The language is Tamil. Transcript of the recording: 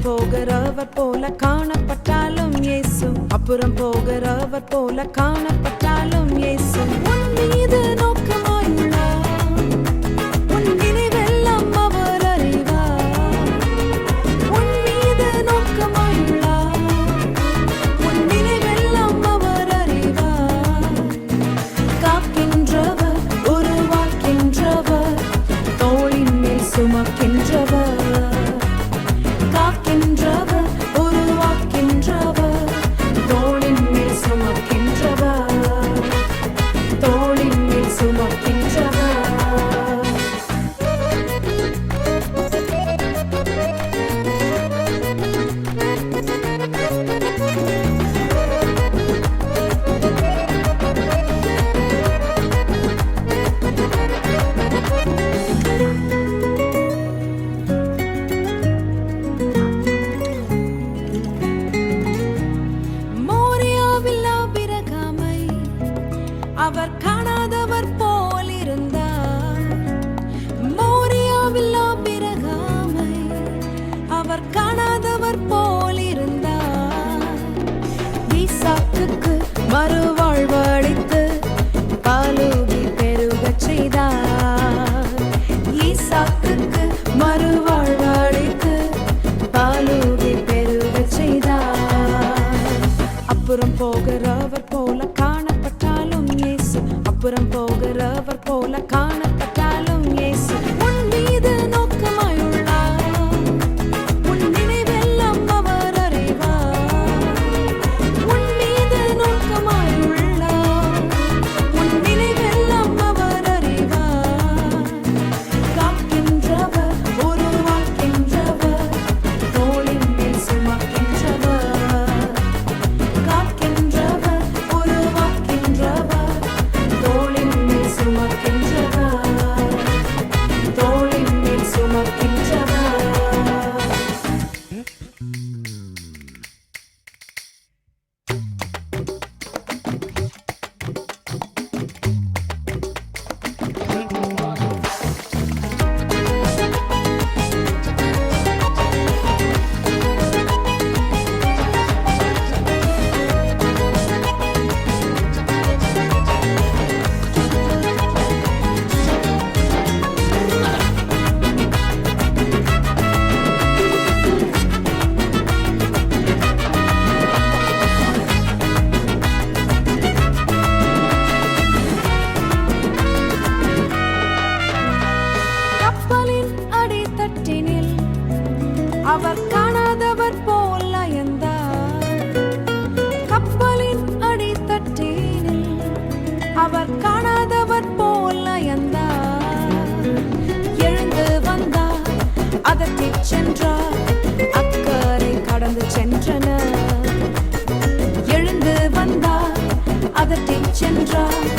போகிறவர் போல காணப்பட்டாலும் இயேசு, அப்புறம் போகிறவர் போல காணப்பட்டாலும் இயேசு உன் மீது நோக்கமாயுள்ளார். உன் நினைவெல்லாம் அவர் அறிவார். உன் மீது நோக்கமாயுள்ளார். உன் நினைவெல்லாம் அவர் அறிவார். காக்கின்றவர், உருவாக்கின்றவர், தோளின் மேல் சுமக்கின்றவர். காக்கின்றவர், உருவாக்கின்றவர், தோளின் மேல் சுமக்கின்றவர். தோளின் மேல் சுமக்கின்றவர். மோரியாவில் ஆபிரகாமை அவர் காணாதவர் போல் இருந்தார். மோரியாவில் ஆபிரகாமை அவர் காணாதவர் போல் இருந்தார். ஈசாக்குக்கு மறுவாழ்வு அளித்து பாலூதி பெருகச் செய்தார். ஈசாக்குக்கு மறுவாழ்வு அளித்து பாலூதி பெருகச் செய்தார். அப்புறம் போகிறவர் போல காணப்பட்டாலும் இயேசு, அப்புறம் போகிறவர் போல காணப்பட்டாலும் இயேசு உன் மீது நோக்கமாயுள்ளார். உன் நினைவெல்லாம் அவர் அறிவார். உன் மீது நோக்கமாயுள்ளார். உன் நினைவெல்லாம் அவர் அறிவார். காக்கின்றவர், உருவாக்கின்றவர், தோளின் மேல் சுமக்கின்றவர். காக்கின்றவர், உருவாக்கின்றவர், தோளின் மேல் சுமக்கின்றவர். தோளின் மேல் சுமக்கின்றவர். கப்பலின் அடித்தட்டினில் அவர் காணாதவர் போல் அயர்ந்தார். கப்பலின் அடித்தட்டினில் அவர் காணாதவர் போல் அயர்ந்தார். எழுந்து வந்தார், அதட்டிச் சென்றார், அக்கறை கடந்து சென்றனர். எழுந்து வந்தார், அதட்டிச் சென்றார்,